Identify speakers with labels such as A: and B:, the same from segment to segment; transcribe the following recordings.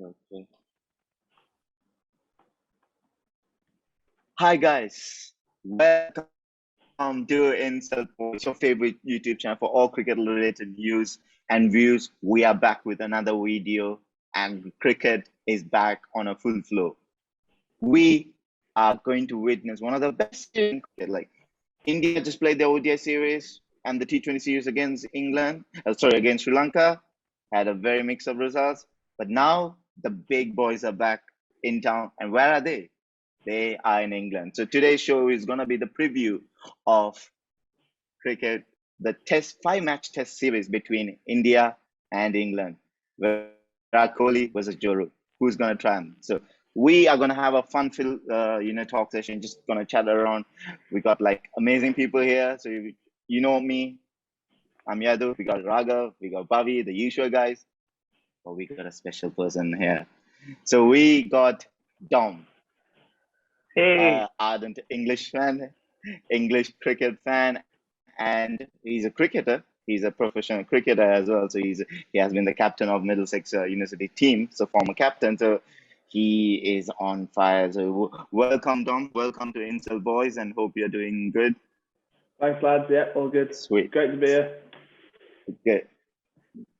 A: Okay. Hi guys, welcome to Insult Points, your favorite YouTube channel for all cricket-related news and views. We are back with another video, and cricket is back on a full flow. We are going to witness one of the best series in cricket. Like India just played the ODI series and the T20 series against against Sri Lanka, had a very mix of results. But now the big boys are back in town, and where are they? They are in England. So today's show is going to be the preview of cricket, the five-match test series between India and England. Where Kohli versus Joe, who's going to try them? So we are going to have a fun-filled, talk session. Just going to chat around. We got like amazing people here. So you know me, I'm Yadu. We got Raghav. We got Bhavi, the usual guys. But we got a special person here. So we got Dom.
B: Hey,
A: Ardent English fan, English cricket fan, and he's a cricketer. He's a professional cricketer as well. So he has been the captain of Middlesex University team, so former captain. So he is on fire. So welcome, Dom. Welcome to Insult Boys, and hope you're doing good.
B: thanks, lads. Yeah, all good.
A: Sweet.
B: Great to be here.
A: Good.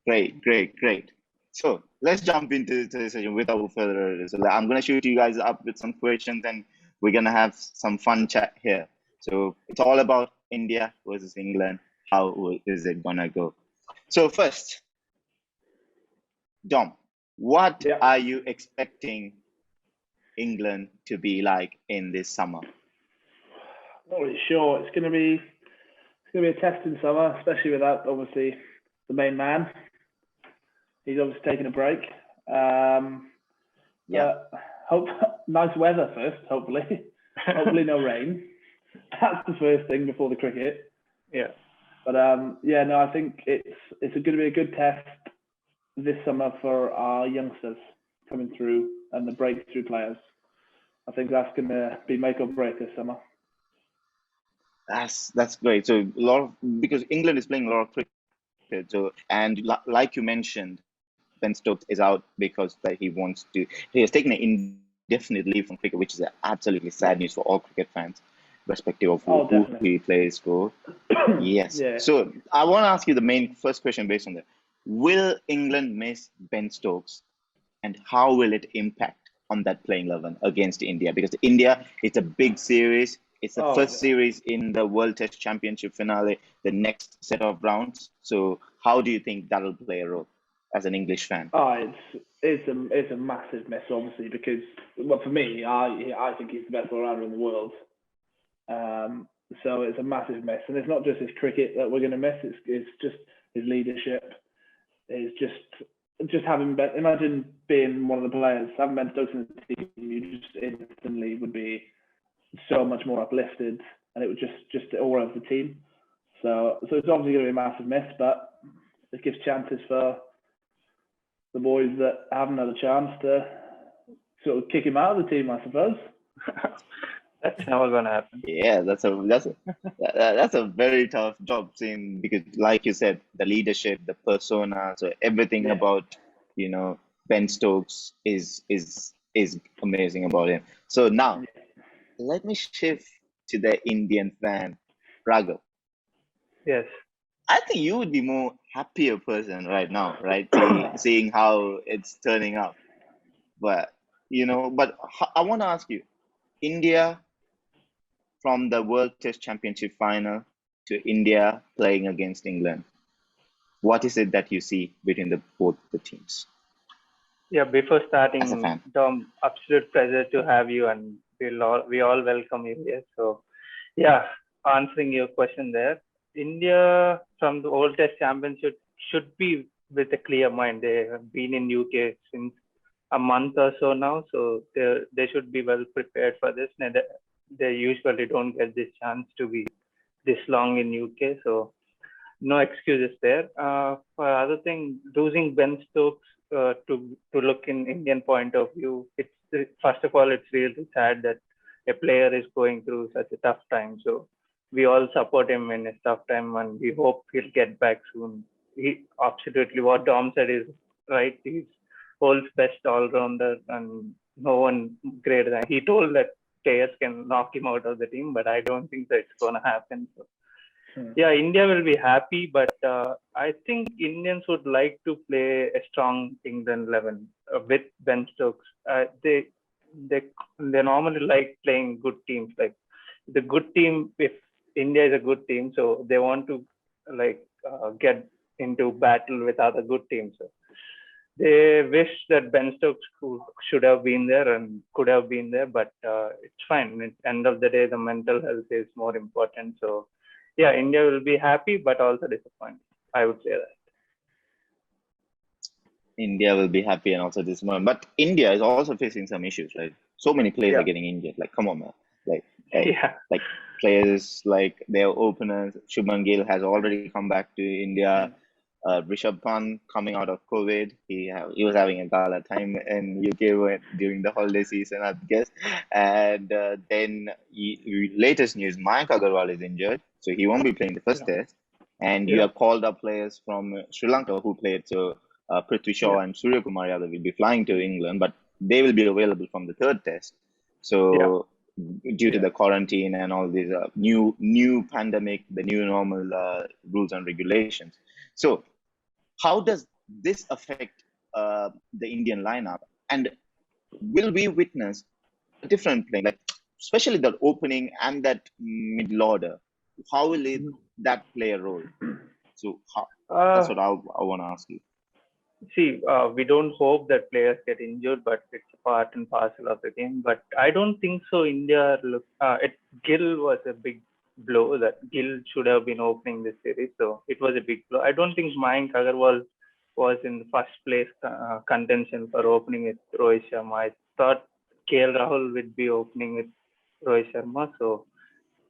A: Great. So let's jump into the session without further ado. So I'm going to shoot you guys up with some questions, and we're going to have some fun chat here. So it's all about India versus England. How is it going to go? So first, Dom, what are you expecting England to be like in this summer?
B: Not really sure. It's going to be a testing summer, especially without obviously the main man. He's obviously taking a break. Hope nice weather first. Hopefully no rain. That's the first thing before the cricket.
C: Yeah.
B: But I think it's going to be a good test this summer for our youngsters coming through and the breakthrough players. I think that's going to be make or break this summer.
A: That's great. So because England is playing a lot of cricket. So and like you mentioned, Ben Stokes is out because he has taken an indefinite leave from cricket, which is absolutely sad news for all cricket fans, respective of who he plays for. Yes. Yeah. So I want to ask you the first question based on that. Will England miss Ben Stokes, and how will it impact on that playing 11 against India? Because India, it's a big series. It's the first series in the World Test Championship finale, the next set of rounds. So how do you think that'll play a role as an English fan?
B: It's a massive miss, obviously, because for me, I think he's the best all-rounder in the world. So it's a massive miss, and it's not just his cricket that we're going to miss. It's just his leadership. It's just having imagine being one of the players, having Ben Stokes in the team. You just instantly would be so much more uplifted, and it would just aura of the team. So it's obviously going to be a massive miss, but it gives chances for the boys that haven't had a chance to sort of kick him out of the team, I suppose.
C: That's never going to happen.
A: Yeah, that's a very tough job, seeing, because like you said, the leadership, the persona, so everything about Ben Stokes is amazing about him. So now let me shift to the Indian fan, Raghav.
C: Yes.
A: I think you would be more happier person right now, right? Seeing how it's turning out. But I want to ask you, India from the World Test Championship final to India playing against England, what is it that you see between both the teams?
C: Yeah, before starting, Dom, absolute pleasure to have you, and we all welcome you here. So, yeah, answering your question there, India from the World Test Championship should be with a clear mind. They have been in UK since a month or so now, so they should be well prepared for this. And they usually don't get this chance to be this long in UK, so no excuses there. For other thing, losing Ben Stokes to look in Indian point of view, first of all, it's really sad that a player is going through such a tough time. So we all support him in his tough time, and we hope he'll get back soon. Absolutely what Dom said is right. He's world's best all-rounder and no one greater than. He told that players can knock him out of the team, but I don't think that it's going to happen. So, yeah, India will be happy, but I think Indians would like to play a strong England 11 with Ben Stokes. They normally like playing good teams. Like the good team, if India is a good team, so they want to get into battle with other good teams. So they wish that Ben Stokes should have been there and could have been there, but it's fine. At the end of the day, the mental health is more important. So yeah, India will be happy, but also disappointed. I would say that.
A: India will be happy and also disappointed. But India is also facing some issues, right? So many players are getting injured. Like, come on, man. Like players like their openers. Shubman Gill has already come back to India. Rishabh Pant coming out of COVID, he was having a gala time in UK during the holiday season, I guess. And then latest news, Mayank Agarwal is injured, so he won't be playing the first test. And you have called up players from Sri Lanka who played. So Prithvi Shaw and Surya Kumar Yadav will be flying to England, but they will be available from the third test. So due to the quarantine and all these new pandemic, the new normal rules and regulations. So how does this affect the Indian lineup? And will we witness a different play, like especially the opening and that middle order? How will that play a role? So that's what I want to ask you.
C: See, we don't hope that players get injured, but it's a part and parcel of the game. But I don't think so. India, Gill was a big blow. That Gill should have been opening this series, so it was a big blow. I don't think Mayank Agarwal was in first place contention for opening with Rohit Sharma. I thought KL Rahul would be opening with Rohit Sharma, so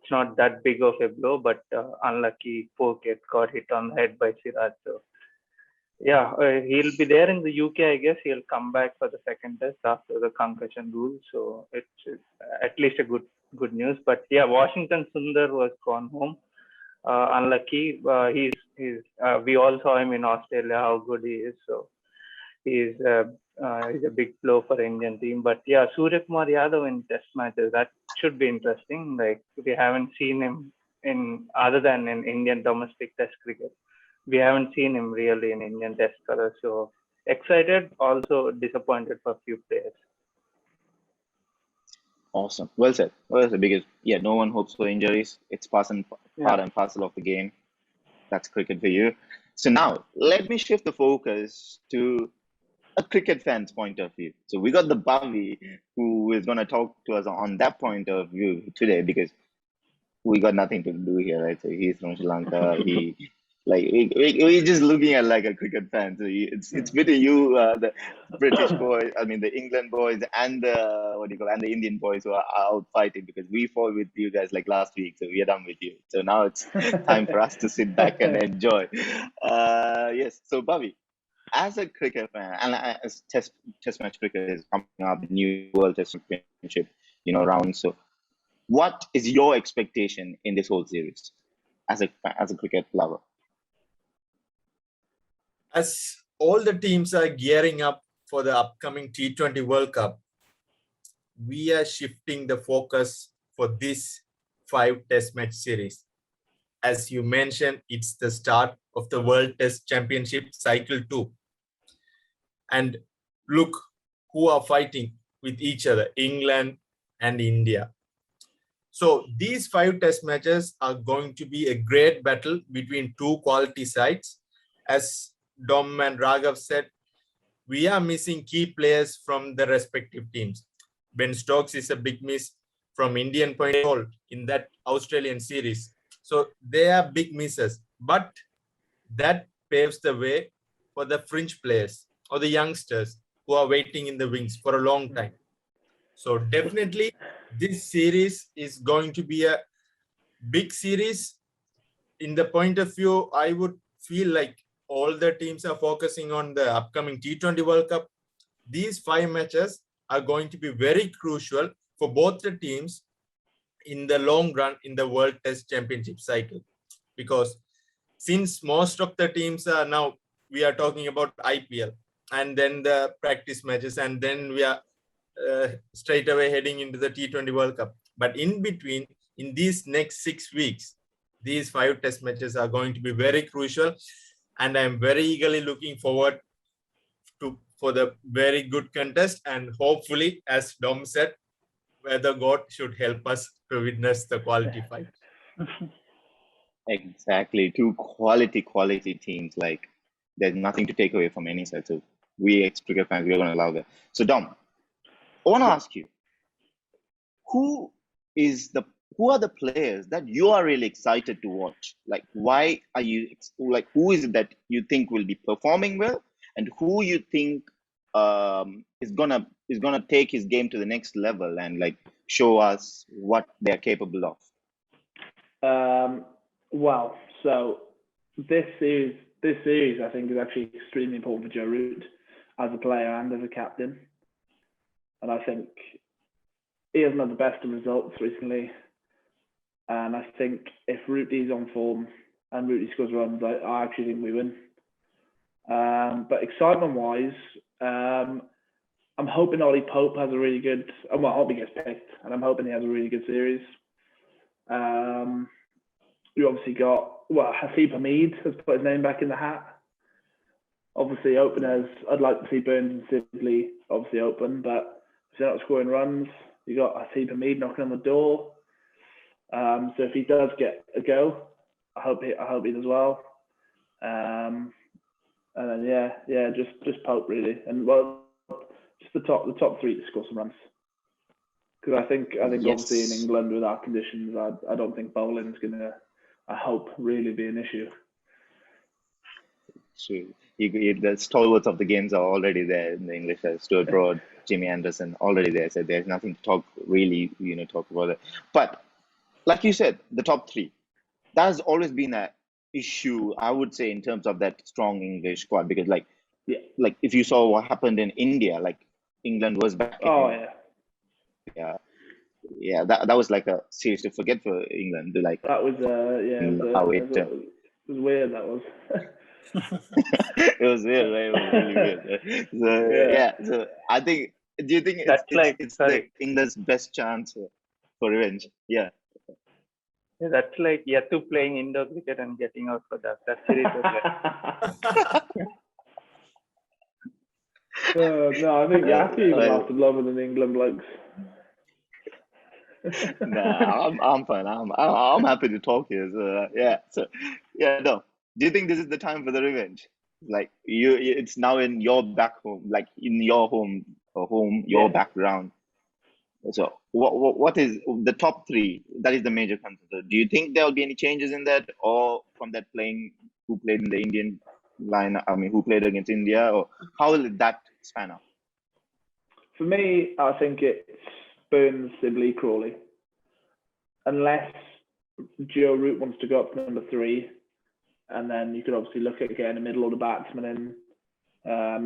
C: it's not that big of a blow. But unlucky, Phuket got hit on the head by Siraj. So yeah, he'll be there in the UK. I guess he'll come back for the second test after the concussion rule. So it's at least a good news. But yeah, Washington Sundar was gone home. Unlucky. We all saw him in Australia how good he is. So he's a big blow for the Indian team. But yeah, Surya Kumar Yadav in Test matches, that should be interesting. Like we haven't seen him in other than in Indian domestic Test cricket. We haven't seen him really in Indian Test colors. So excited, also disappointed for a few players.
A: Awesome. Well said. Because no one hopes for injuries. It's part and parcel of the game. That's cricket for you. So now let me shift the focus to a cricket fan's point of view. So we got the Bhavi who is going to talk to us on that point of view today, because we got nothing to do here, right? So he's from Sri Lanka. We're just looking at like a cricket fan. So it's between you, the British boys, the England boys, and the Indian boys who are out fighting, because we fought with you guys like last week. So we are done with you. So now it's time for us to sit back and enjoy. Yes. So Bhavi, as a cricket fan, and as test match cricket is coming up, new World Test Championship, round. So what is your expectation in this whole series as a cricket lover?
D: As all the teams are gearing up for the upcoming T20 World Cup, we are shifting the focus for this 5 Test match series. As you mentioned, it's the start of the World Test Championship Cycle 2. And look who are fighting with each other, England and India. So these 5 Test matches are going to be a great battle between 2 quality sides. As Dom and Raghav said, we are missing key players from the respective teams. Ben Stokes is a big miss from Indian point of view in that Australian series. So they are big misses, but that paves the way for the fringe players or the youngsters who are waiting in the wings for a long time. So definitely this series is going to be a big series. In the point of view, I would feel like all the teams are focusing on the upcoming T20 World Cup. These 5 matches are going to be very crucial for both the teams in the long run in the World Test Championship cycle. Because since most of the teams are now, we are talking about IPL. and then the practice matches, and then we are straight away heading into the T20 World Cup. But in between, in these next 6 weeks, these 5 test matches are going to be very crucial, and I'm very eagerly looking forward for the very good contest, and hopefully, as Dom said, weather god should help us to witness the quality fight.
A: Exactly. Two quality teams. Like, there's nothing to take away from any side. So we ex-cricket fans, we're going to allow that. So Dom, I want to ask you, who are the players that you are really excited to watch? Like, why are you like? Who is it that you think will be performing well, and who you think is gonna take his game to the next level and like show us what they're capable of?
B: Well, so this series I think is actually extremely important for Joe Root as a player and as a captain, and I think he hasn't had the best of results recently. And I think if Rooty's on form and Rooty scores runs, I actually think we win. But excitement-wise, I'm hoping Ollie Pope has a really good. Well, I hope he gets picked, and I'm hoping he has a really good series. You obviously got Haseeb Hameed has put his name back in the hat. Obviously, openers, I'd like to see Burns and Sibley obviously open, but if they're not scoring runs, you got Haseeb Hameed knocking on the door. So if he does get a go, I hope he does well. And then just Pope really, and well, just the top 3 to score some runs. Because I think
A: Yes.
B: Obviously in England with our conditions, I don't think bowling's gonna, I hope, really be an issue.
A: True. The stalwarts of the games are already there in the English. Stuart Broad, Jimmy Anderson, already there. So there's nothing to talk about it. But like you said, the top 3, that has always been an issue, I would say, in terms of that strong English squad. Because like if you saw what happened in India, like England was back. That was like a series to forget for England. Like
B: that was it was weird. That was.
A: It was weird, right? It was really weird. So so I think. Do you think it's the England's best chance for revenge? Yeah.
C: Yeah, that's like Yatu playing indoor cricket and getting out for that. That series was
B: no, I think Yatu even lasted longer than the England blokes.
A: Nah, I'm fine. I'm happy to talk here. So no. Do you think this is the time for the revenge? Like it's now in your back home, like in your your background. So what is the top 3? That is the major concern. So do you think there will be any changes in that, or from that who played in the Indian line? I mean, who played against India, or how will that span out?
B: For me, I think it's Burns, Sibley, Crawley. Unless Joe Root wants to go up to number 3, and then you could obviously look at getting a middle order batsman in.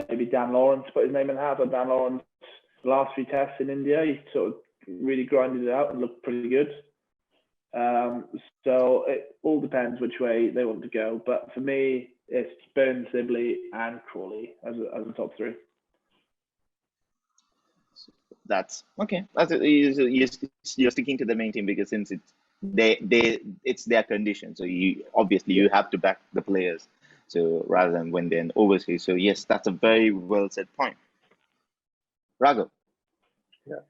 B: Maybe Dan Lawrence, put his name in the hat. But Dan Lawrence, the last 3 tests in India, he sort of really grinded it out and looked pretty good. So it all depends which way they want to go. But for me, it's Burns, Sibley, and Crawley as the top 3.
A: That's okay. You're sticking to the main team because since it's their condition, so you have to back the players. So rather than when they're overseas. So yes, that's a very well said point. Raghav.
C: Yeah.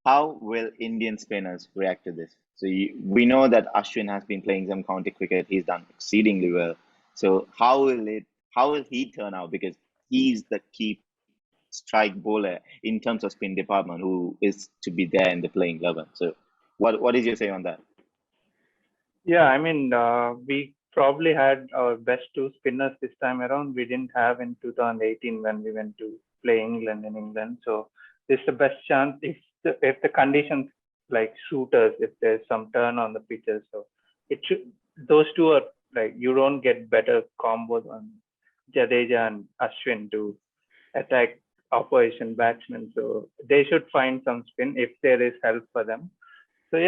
A: How will Indian spinners react to this? So we know that Ashwin has been playing some county cricket. He's done exceedingly well. So how will he turn out? Because he's the key strike bowler in terms of spin department, who is to be there in the playing 11. So what is your say on that?
C: Yeah, I mean, we probably had our best 2 spinners this time around. We didn't have in 2018 when we went to play England in England. So this is the best chance if the conditions like suit us, if there's some turn on the pitches. So those 2 are like, you don't get better combos on Jadeja and Ashwin to attack opposition batsmen. So they should find some spin if there is help for them. So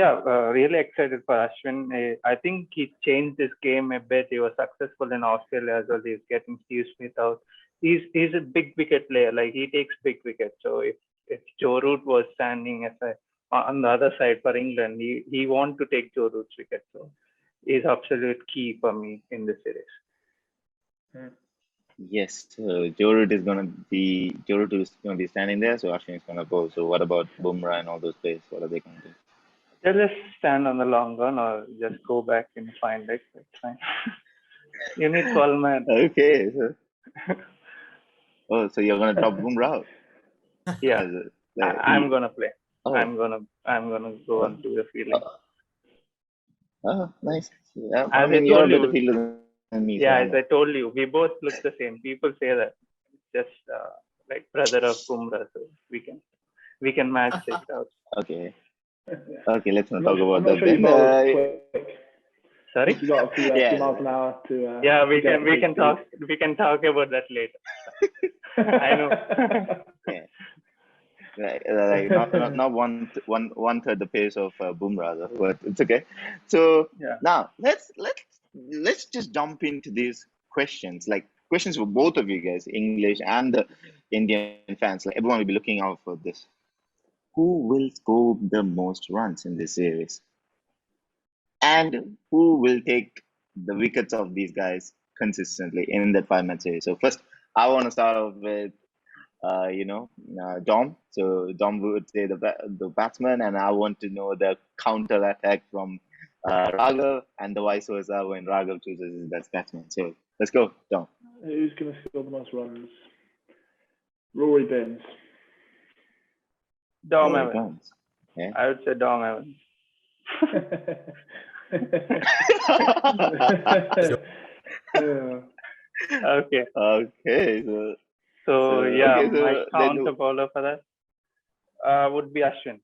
C: really excited for Ashwin. I think he changed his game a bit. He was successful in Australia as well. He's getting Steve Smith out. he's a big wicket player. Like he takes big wickets. So if Joe Root was standing on the other side for England, he want to take Joe Root's wicket. So he's absolute key for me in this series.
A: Yes, so Joe Root is gonna be standing there, so Ashwin is gonna go. So what about Bumrah and all those players? What are they gonna do?
C: They'll just stand on the long run or just go back in fine leg. That's fine. You need 12 men.
A: Okay. So you're gonna drop Bumrah?
C: Yeah, I'm gonna play. Oh. I'm gonna go on to the fielding.
A: Oh, nice. Yeah,
C: I mean, you're a better
A: fielder than me.
C: Yeah, as I told you, we both look the same. People say that just like brother of Bumrah, so we can match it out.
A: Okay. Okay, let's not talk about that then.
B: Sorry? You got a few miles an hour to.
C: Yeah, we can talk about that later. I know.
A: Like not one third the pace of Bumrah, but it's okay. So now let's just jump into these questions. Like questions for both of you guys, English and the Indian fans. Like everyone will be looking out for this. Who will score the most runs in this series? And who will take the wickets of these guys consistently in that 5-match series? So first, I want to start off with, Dom. So Dom would say the batsman, and I want to know the counter attack from Raghav, and the vice versa when Raghav chooses his best batsman. So let's go, Dom.
B: Who's going to score the most runs? Rory Burns.
C: Dom Evans. Yeah. I would say Dom Evans. Okay.
A: Okay.
C: So my counter bowler for that would be Ashwin.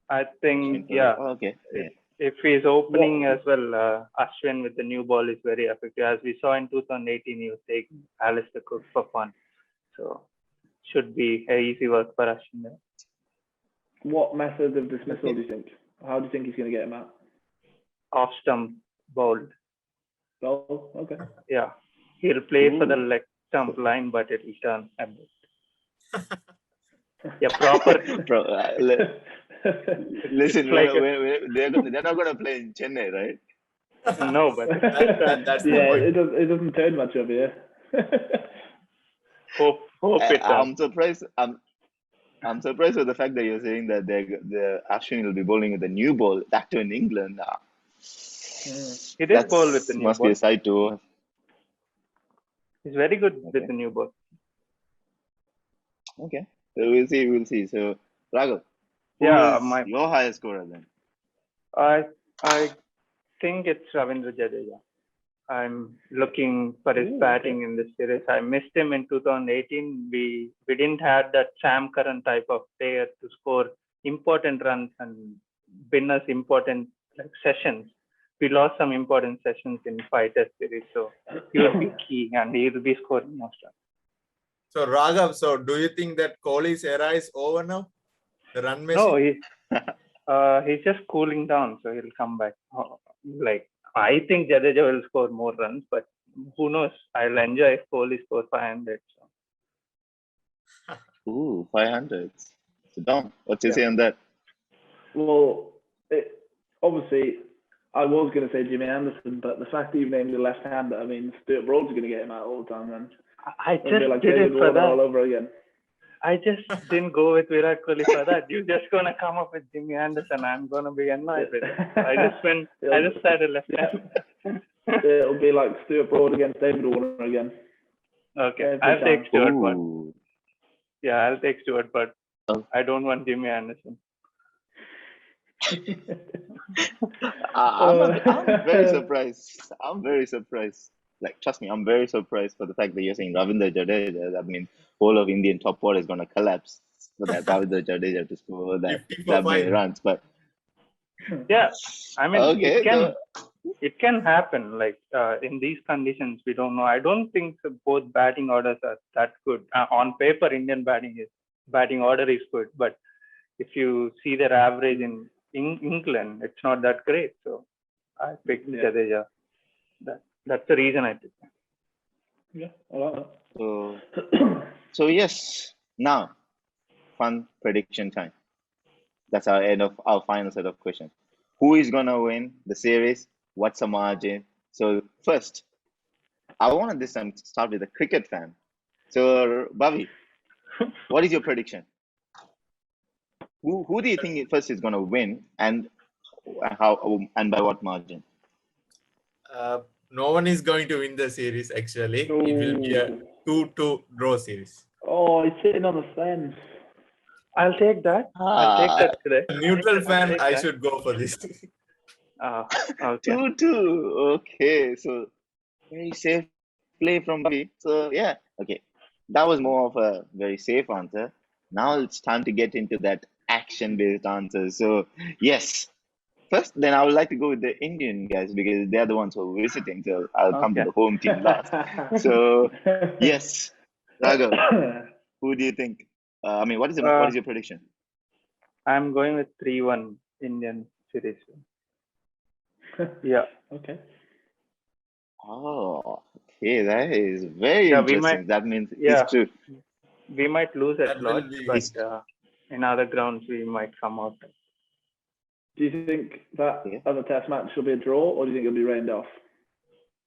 C: I think,
A: Okay.
C: If he's opening as well, Ashwin with the new ball is very effective. As we saw in 2018, he was taking Alistair Cook for fun. So should be easy work for Ashwin there.
B: What method of dismissal do you think? How do you think he's going to get him out?
C: Off stump bowled.
B: Oh, okay.
C: Yeah. He'll play for the leg stump line, but it'll turn a bit. Yeah, proper.
A: Listen, they're not going to play in Chennai, right?
C: No, but
B: that's it doesn't turn much over here.
C: Hope it does.
A: I'm surprised with the fact that you're saying that the Ashwin will be bowling with a new ball, that too in England.
C: He did bowl with the new ball.
A: Must be a side too.
C: He's very good with the new ball.
A: Okay, so we'll see. So Raghav, who is your highest scorer then?
C: I think it's Ravindra Jadeja. I'm looking for his batting in this series. I missed him in 2018. We didn't have that Sam Curran type of player to score important runs and win us important sessions. We lost some important sessions in 5 Test series, so he will be key and he will be scoring most runs.
D: So Raghav, do you think that Kohli's era is over now? The run machine?
C: No, he's just cooling down, so he'll come back. I think Jadeja will score more runs, but who knows? I'll enjoy if Kohli scores 500.
A: So. Ooh, 500. So Dom, what's your say on that?
B: Well, obviously, I was going to say Jimmy Anderson, but the fact that you've named a left-hander, I mean, Stuart Broad's going to get him out all the time then.
C: I just did it for that.
B: All over again.
C: I just didn't go with Virat Kohli for that. You're just going to come up with Jimmy Anderson. I'm going to be annoyed with it. I just started left-hander.
B: It'll be like Stuart Broad against David Warner again.
C: Okay, I'll take Stuart Broad. Yeah, I'll take Stuart, but I don't want Jimmy Anderson.
A: I'm very surprised. Like, trust me, I'm very surprised for the fact that you're saying Ravindra Jadeja. That means whole of Indian top four is going to collapse for that Ravindra Jadeja to score that many runs. But
C: yeah, I mean, it can happen. Like in these conditions, we don't know. I don't think both batting orders are that good. On paper, Indian batting order is good, but if you see their average in England, it's not that great. So I picked Jadeja. That's the reason I picked him.
B: Yeah, I like
A: that. So yes, now fun prediction time. That's our end of our final set of questions. Who is gonna win the series? What's the margin? So first, I want this time to start with a cricket fan. So Bobby, what is your prediction? Who do you think first is gonna win, and how and by what margin?
D: No one is going to win the series. Actually, it will be a 2-2 draw series.
B: Oh, he's sitting on the fence.
C: I'll take that. I'll take that today.
D: Neutral fan, I should go for this.
C: Okay.
A: 2-2. Okay, so very safe play from Bobby. So yeah, okay, that was more of a very safe answer. Now it's time to get into that action-based answer. So yes, first, then I would like to go with the Indian guys because they're the ones who are visiting. So I'll come to the home team last. So yes, Raghav, who do you think? I mean, what is your prediction?
C: I'm going with 3-1 Indian series. Yeah.
B: Okay.
A: Oh, okay, that is very interesting. That means it's true.
C: We might lose at Lord's, but in other grounds we might come out.
B: Do you think that other test match will be a draw, or do you think it'll be rained off?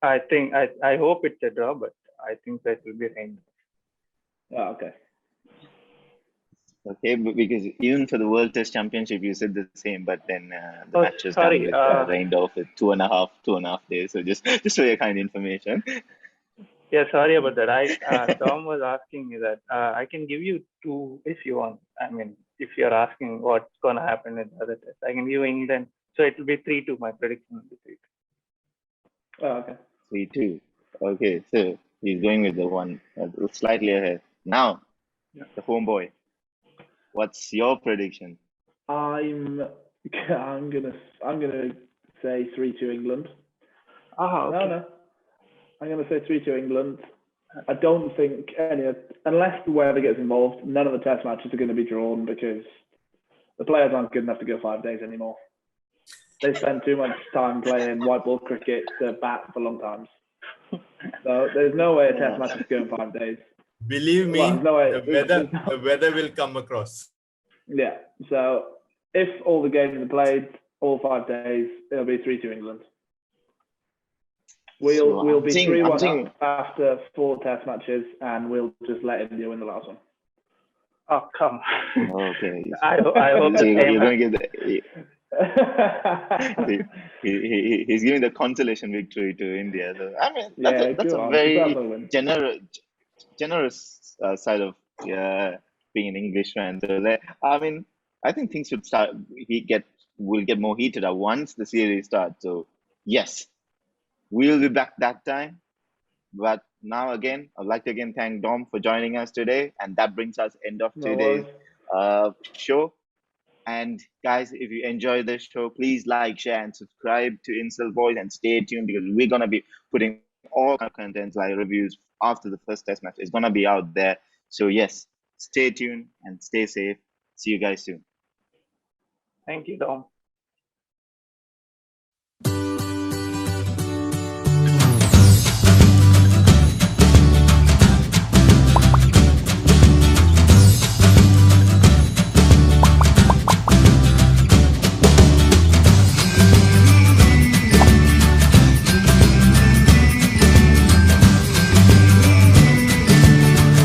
C: I think I hope it's a draw, but I think that will be rained off.
B: Oh, okay.
A: Okay, because even for the World Test Championship, you said the same, but then the match was done with rained off with 2.5 days. So just for your kind information.
C: Yeah, sorry about that. Tom was asking me that. I can give you 2 if you want. I mean, if you're asking what's gonna happen in the other test, I can give you England. So it will be 3-2. My prediction will be 3-2.
B: Oh, okay.
A: 3-2. Okay, so he's going with the one slightly ahead. Now, the homeboy. What's your prediction?
B: I'm gonna say 3-2 England.
C: Okay.
B: No. I'm gonna say 3-2 England. I don't think unless the weather gets involved, none of the test matches are going to be drawn because the players aren't good enough to go 5 days anymore. They spend too much time playing white ball cricket to bat for long times. So there's no way a test match is going 5 days.
D: Believe me, the weather will come across.
B: Yeah. So if all the games are played all 5 days, it'll be 3-2 England. We'll be 3-1 up after 4 test matches, and we'll just let India win the last one.
C: Oh, come
A: on. Okay.
C: I hope
A: you're going to get he's giving the consolation victory to India. So, I mean, that's a very generous side of being an English fan. So I mean, I think things should will get more heated up once the series starts. So yes, we'll be back that time. But now again, I'd like to again thank Dom for joining us today, and that brings us end of today's show. And guys, if you enjoy this show, please like, share, and subscribe to Insult Boys, and stay tuned because we're gonna be putting all kind of contents like reviews after the first test match. It's gonna be out there. So yes, stay tuned and stay safe. See you guys soon.
C: Thank you, Dom.